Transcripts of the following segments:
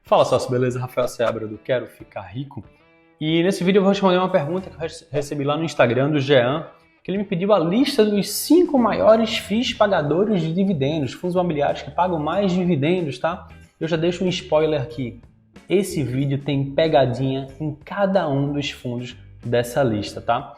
Fala sócio, beleza? Rafael Seabra do Quero Ficar Rico. E nesse vídeo eu vou responder uma pergunta que eu recebi lá no Instagram do Jean, que ele me pediu a lista dos 5 maiores FIIs pagadores de dividendos, fundos imobiliários que pagam mais dividendos, tá? Eu já deixo um spoiler aqui. Esse vídeo tem pegadinha em cada um dos fundos dessa lista, tá?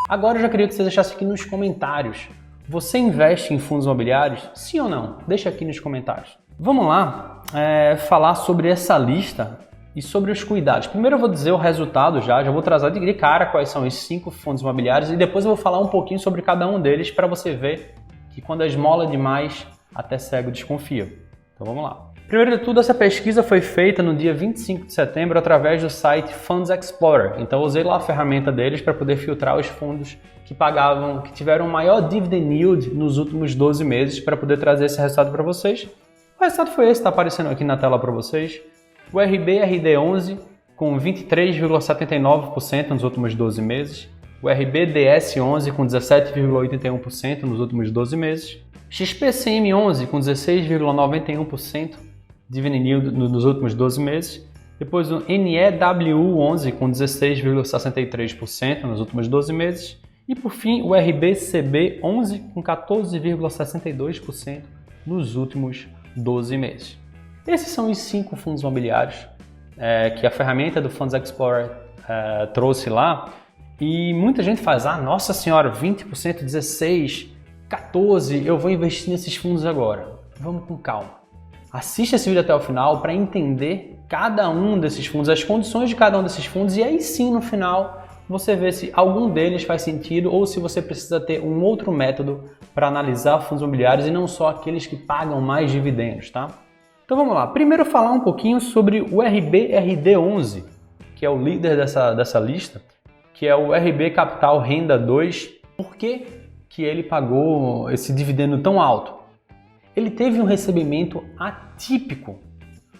Agora eu já queria que você deixasse aqui nos comentários. Você investe em fundos imobiliários? Sim ou não? Deixa aqui nos comentários. Vamos lá falar sobre essa lista e sobre os cuidados. Primeiro eu vou dizer o resultado já vou trazer de cara quais são os 5 fundos imobiliários e depois eu vou falar um pouquinho sobre cada um deles para você ver que quando a esmola é demais, até cego desconfia. Então vamos lá. Primeiro de tudo, essa pesquisa foi feita no dia 25 de setembro através do site Funds Explorer. Então eu usei lá a ferramenta deles para poder filtrar os fundos que tiveram maior dividend yield nos últimos 12 meses para poder trazer esse resultado para vocês. O resultado foi esse, está aparecendo aqui na tela para vocês. O RB-RD11 com 23,79% nos últimos 12 meses. O RB-DS11 com 17,81% nos últimos 12 meses. XPCM11 com 16,91% dividend yield nos últimos 12 meses. Depois o NEWU11 com 16,63% nos últimos 12 meses. E por fim o RBCB11 com 14,62% nos últimos 12 meses. Esses são os 5 fundos imobiliários que a ferramenta do Funds Explorer trouxe lá. E muita gente faz, nossa senhora, 20%, 16%, 14%, eu vou investir nesses fundos agora. Vamos com calma. Assista esse vídeo até o final para entender cada um desses fundos, as condições de cada um desses fundos e aí sim no final você vê se algum deles faz sentido ou se você precisa ter um outro método para analisar fundos imobiliários e não só aqueles que pagam mais dividendos, tá? Então vamos lá. Primeiro falar um pouquinho sobre o RB-RD11, que é o líder dessa lista, que é o RB Capital Renda 2. Por que ele pagou esse dividendo tão alto? Ele teve um recebimento atípico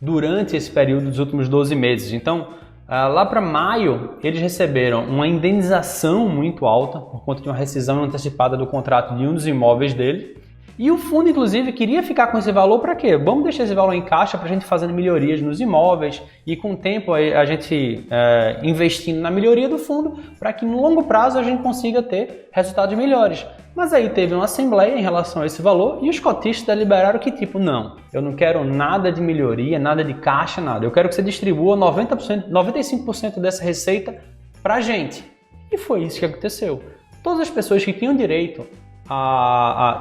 durante esse período dos últimos 12 meses. Então, lá para maio, eles receberam uma indenização muito alta por conta de uma rescisão antecipada do contrato de um dos imóveis dele. E o fundo, inclusive, queria ficar com esse valor para quê? Vamos deixar esse valor em caixa para a gente fazendo melhorias nos imóveis e com o tempo a gente investindo na melhoria do fundo para que no longo prazo a gente consiga ter resultados melhores. Mas aí teve uma assembleia em relação a esse valor e os cotistas deliberaram que não, eu não quero nada de melhoria, nada de caixa, nada. Eu quero que você distribua 90%, 95% dessa receita para a gente. E foi isso que aconteceu. Todas as pessoas que tinham direito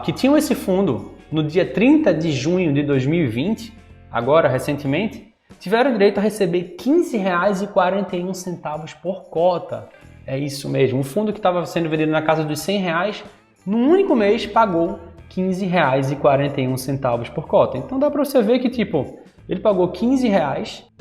que tinham esse fundo no dia 30 de junho de 2020, agora recentemente, tiveram direito a receber R$ 15,41 por cota. É isso mesmo, um fundo que estava sendo vendido na casa dos R$100, no único mês pagou R$ 15,41 por cota. Então dá para você ver que ele pagou R$ 15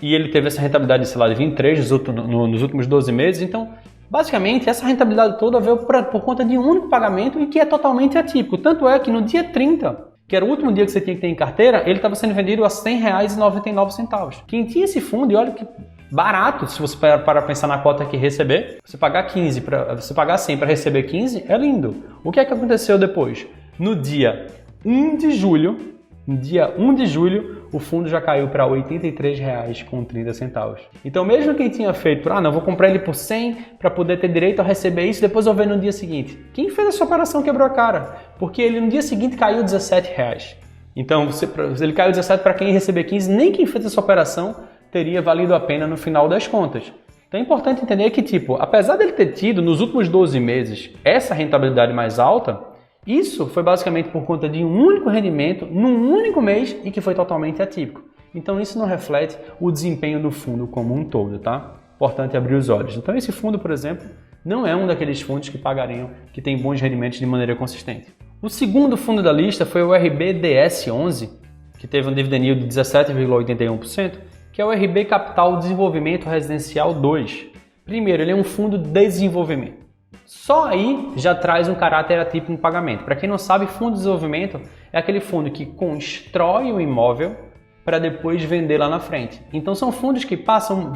e ele teve essa rentabilidade de 23 nos últimos 12 meses, então basicamente, essa rentabilidade toda veio por conta de um único pagamento e que é totalmente atípico. Tanto é que no dia 30, que era o último dia que você tinha que ter em carteira, ele estava sendo vendido a R$ 100,99. Quem tinha esse fundo, e olha que barato, se você parar pensar na cota que receber, você pagar 100 para receber 15, é lindo. O que é que aconteceu depois? No dia 1 de julho, o fundo já caiu para R$ 83,30. Então, mesmo quem tinha feito, não, vou comprar ele por 100 para poder ter direito a receber isso, depois eu ver no dia seguinte. Quem fez essa operação quebrou a cara, porque ele no dia seguinte caiu R$ 17. Então, ele caiu 17 para quem receber 15, nem quem fez essa operação teria valido a pena no final das contas. Então é importante entender que, apesar dele ter tido nos últimos 12 meses essa rentabilidade mais alta, isso foi basicamente por conta de um único rendimento, num único mês e que foi totalmente atípico. Então isso não reflete o desempenho do fundo como um todo, tá? Importante abrir os olhos. Então esse fundo, por exemplo, não é um daqueles fundos que tem bons rendimentos de maneira consistente. O segundo fundo da lista foi o RBDS11, que teve um dividend yield de 17,81%, que é o RB Capital Desenvolvimento Residencial 2. Primeiro, ele é um fundo de desenvolvimento. Só aí já traz um caráter atípico no pagamento. Para quem não sabe, fundo de desenvolvimento é aquele fundo que constrói um imóvel para depois vender lá na frente. Então são fundos que passam,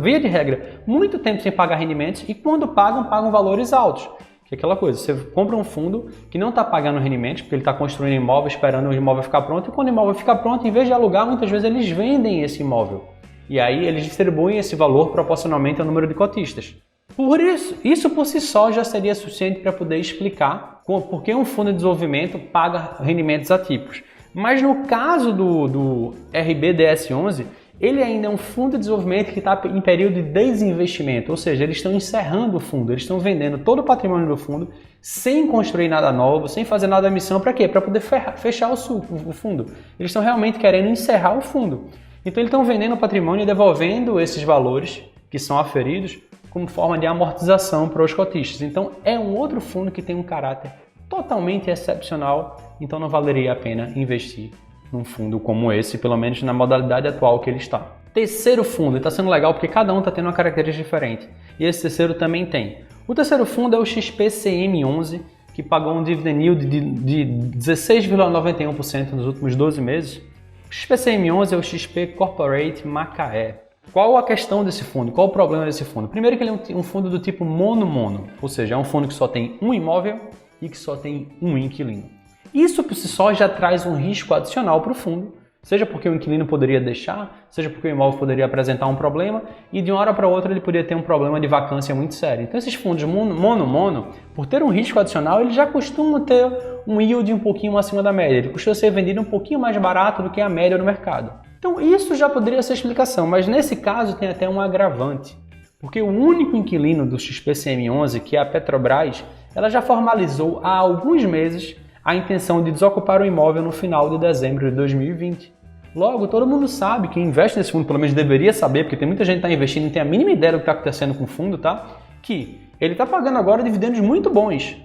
via de regra, muito tempo sem pagar rendimentos e quando pagam valores altos. Que é aquela coisa, você compra um fundo que não está pagando rendimentos, porque ele está construindo imóvel, esperando o imóvel ficar pronto, e quando o imóvel ficar pronto, em vez de alugar, muitas vezes eles vendem esse imóvel. E aí eles distribuem esse valor proporcionalmente ao número de cotistas. Por isso por si só já seria suficiente para poder explicar por que um fundo de desenvolvimento paga rendimentos atípicos. Mas no caso do RBDS11, ele ainda é um fundo de desenvolvimento que está em período de desinvestimento, ou seja, eles estão encerrando o fundo, eles estão vendendo todo o patrimônio do fundo sem construir nada novo, sem fazer nada de emissão. Para quê? Para poder fechar o fundo. Eles estão realmente querendo encerrar o fundo. Então eles estão vendendo o patrimônio e devolvendo esses valores que são aferidos como forma de amortização para os cotistas. Então é um outro fundo que tem um caráter totalmente excepcional, então não valeria a pena investir num fundo como esse, pelo menos na modalidade atual que ele está. Terceiro fundo, está sendo legal porque cada um está tendo uma característica diferente, e esse terceiro também tem. O terceiro fundo é o XPCM11, que pagou um dividend yield de 16,91% nos últimos 12 meses. O XPCM11 é o XP Corporate Macaé. Qual a questão desse fundo? Qual o problema desse fundo? Primeiro que ele é um fundo do tipo mono-mono, ou seja, é um fundo que só tem um imóvel e que só tem um inquilino. Isso por si só já traz um risco adicional para o fundo, seja porque o inquilino poderia deixar, seja porque o imóvel poderia apresentar um problema e de uma hora para outra ele poderia ter um problema de vacância muito sério. Então esses fundos mono-mono, por ter um risco adicional, eles já costumam ter um yield um pouquinho acima da média, ele costuma ser vendido um pouquinho mais barato do que a média no mercado. Então isso já poderia ser explicação, mas nesse caso tem até um agravante, porque o único inquilino do XPCM11, que é a Petrobras, ela já formalizou há alguns meses a intenção de desocupar o imóvel no final de dezembro de 2020. Logo, todo mundo sabe, quem investe nesse fundo pelo menos deveria saber, porque tem muita gente que está investindo e não tem a mínima ideia do que está acontecendo com o fundo, tá? Que ele está pagando agora dividendos muito bons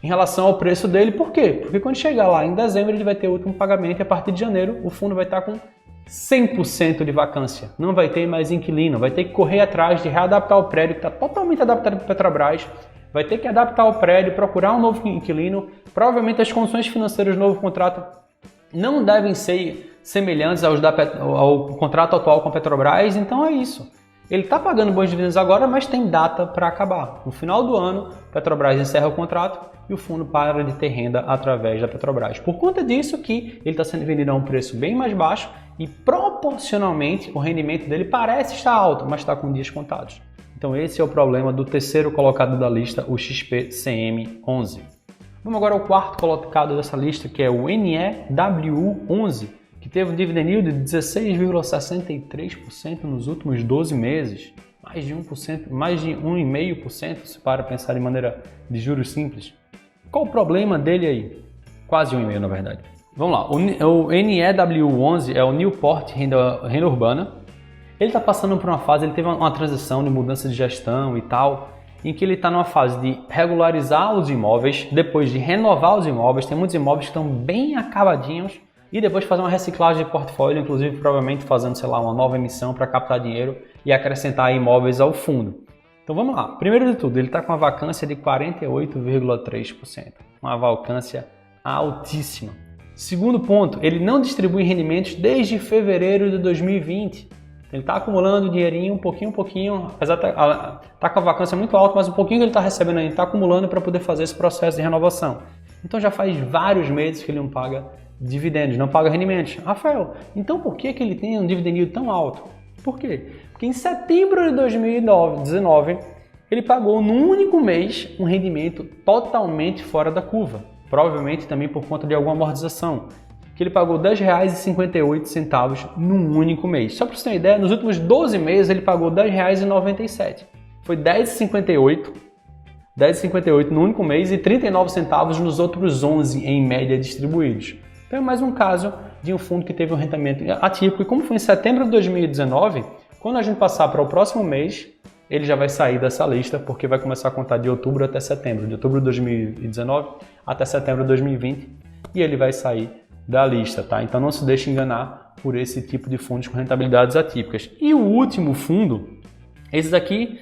em relação ao preço dele. Por quê? Porque quando chegar lá em dezembro ele vai ter o último pagamento e a partir de janeiro o fundo vai estar com 100% de vacância. Não vai ter mais inquilino, vai ter que correr atrás de readaptar o prédio que está totalmente adaptado para Petrobras, vai ter que adaptar o prédio, procurar um novo inquilino. Provavelmente as condições financeiras do novo contrato não devem ser semelhantes ao contrato atual com a Petrobras, então é isso. Ele está pagando bons dividendos agora, mas tem data para acabar. No final do ano, a Petrobras encerra o contrato e o fundo para de ter renda através da Petrobras. Por conta disso que ele está sendo vendido a um preço bem mais baixo e proporcionalmente o rendimento dele parece estar alto, mas está com dias contados. Então esse é o problema do terceiro colocado da lista, o XPCM11. Vamos agora ao quarto colocado dessa lista, que é o NEWU11, que teve um dividend yield de 16,63% nos últimos 12 meses. Mais de 1%, mais de 1,5% se para pensar em maneira de juros simples. Qual o problema dele aí? Quase 1,5% na verdade. Vamos lá, o NEWU11 é o Newport Renda Urbana. Ele está passando por uma fase, ele teve uma transição de mudança de gestão e tal, em que ele está numa fase de regularizar os imóveis, depois de renovar os imóveis. Tem muitos imóveis que estão bem acabadinhos, e depois fazer uma reciclagem de portfólio, inclusive provavelmente fazendo, sei lá, uma nova emissão para captar dinheiro e acrescentar imóveis ao fundo. Então vamos lá. Primeiro de tudo, ele está com uma vacância de 48,3%. Uma vacância altíssima. Segundo ponto, ele não distribui rendimentos desde fevereiro de 2020. Ele está acumulando dinheirinho, um pouquinho, apesar de estar com a vacância muito alta, mas um pouquinho que ele está recebendo ainda, está acumulando para poder fazer esse processo de renovação. Então já faz vários meses que ele não paga dividendos, não paga rendimentos. Rafael, então por que ele tem um dividend yield tão alto? Por quê? Porque em setembro de 2019, ele pagou num único mês um rendimento totalmente fora da curva. Provavelmente também por conta de alguma amortização. Que ele pagou R$ 10,58 num único mês. Só para você ter uma ideia, nos últimos 12 meses ele pagou R$ 10,97. Foi R$ 10,58 no único mês e 39 centavos nos outros 11 em média distribuídos. Então é mais um caso de um fundo que teve um rendimento atípico. E como foi em setembro de 2019, quando a gente passar para o próximo mês, ele já vai sair dessa lista, porque vai começar a contar de outubro até setembro, de outubro de 2019 até setembro de 2020, e ele vai sair da lista, tá? Então não se deixe enganar por esse tipo de fundos com rentabilidades atípicas. E o último fundo, esse daqui,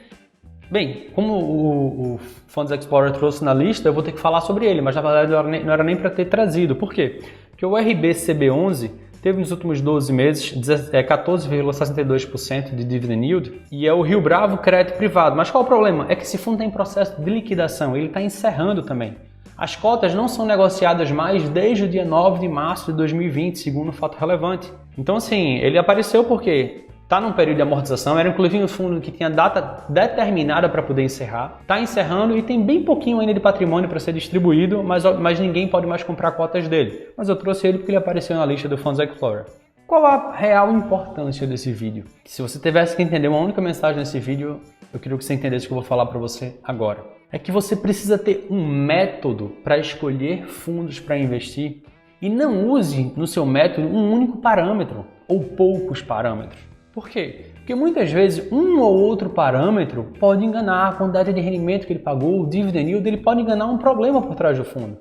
bem, como o Funds Explorer trouxe na lista, eu vou ter que falar sobre ele, mas na verdade não era nem para ter trazido. Por quê? Porque o RBCB11 teve nos últimos 12 meses 14,62% de dividend yield e é o Rio Bravo Crédito Privado. Mas qual é o problema? É que esse fundo está em processo de liquidação, ele está encerrando também. As cotas não são negociadas mais desde o dia 9 de março de 2020, segundo um fato relevante. Então, assim, ele apareceu porque está num período de amortização, era inclusive um fundo que tinha data determinada para poder encerrar, está encerrando e tem bem pouquinho ainda de patrimônio para ser distribuído, mas ninguém pode mais comprar cotas dele. Mas eu trouxe ele porque ele apareceu na lista do Funds Explorer. Qual a real importância desse vídeo? Se você tivesse que entender uma única mensagem nesse vídeo, eu queria que você entendesse o que eu vou falar para você agora. É que você precisa ter um método para escolher fundos para investir e não use no seu método um único parâmetro ou poucos parâmetros. Por quê? Porque muitas vezes um ou outro parâmetro pode enganar a quantidade de rendimento que ele pagou, o dividend yield, ele pode enganar um problema por trás do fundo.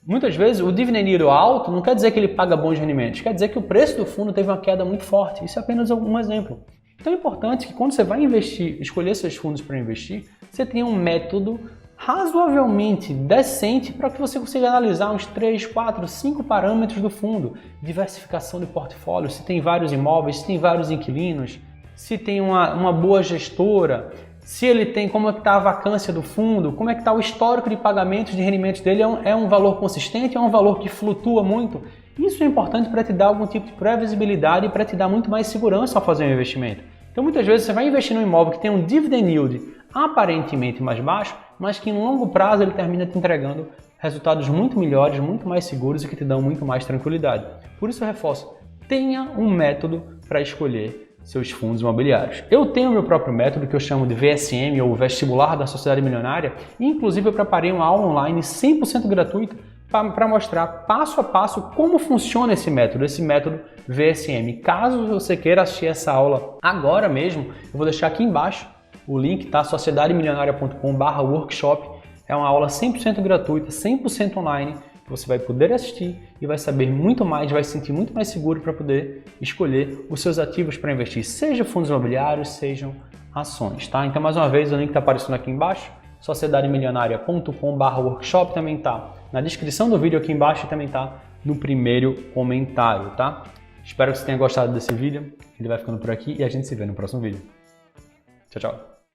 Muitas vezes o dividend yield alto não quer dizer que ele paga bons rendimentos, quer dizer que o preço do fundo teve uma queda muito forte. Isso é apenas um exemplo. Então é importante que quando você vai investir, escolher seus fundos para investir, você tenha um método razoavelmente decente para que você consiga analisar uns 3, 4, 5 parâmetros do fundo. Diversificação de portfólio, se tem vários imóveis, se tem vários inquilinos, se tem uma boa gestora, se ele tem, como é que está a vacância do fundo, como é que está o histórico de pagamentos de rendimentos dele, é um valor consistente, é um valor que flutua muito. Isso é importante para te dar algum tipo de previsibilidade e para te dar muito mais segurança ao fazer um investimento. Então muitas vezes você vai investir num imóvel que tem um dividend yield aparentemente mais baixo, mas que em longo prazo ele termina te entregando resultados muito melhores, muito mais seguros e que te dão muito mais tranquilidade. Por isso eu reforço, tenha um método para escolher seus fundos imobiliários. Eu tenho o meu próprio método que eu chamo de VSM ou Vestibular da Sociedade Milionária e inclusive eu preparei uma aula online 100% gratuita para mostrar passo a passo como funciona esse método VSM. Caso você queira assistir essa aula agora mesmo, eu vou deixar aqui embaixo o link, tá? sociedademilionaria.com/workshop. É uma aula 100% gratuita, 100% online, que você vai poder assistir e vai saber muito mais, vai se sentir muito mais seguro para poder escolher os seus ativos para investir, seja fundos imobiliários, sejam ações, tá? Então, mais uma vez, o link está aparecendo aqui embaixo, sociedademilionaria.com/workshop, também tá na descrição do vídeo aqui embaixo e também tá no primeiro comentário, tá? Espero que você tenha gostado desse vídeo, ele vai ficando por aqui e a gente se vê no próximo vídeo. Tchau, tchau!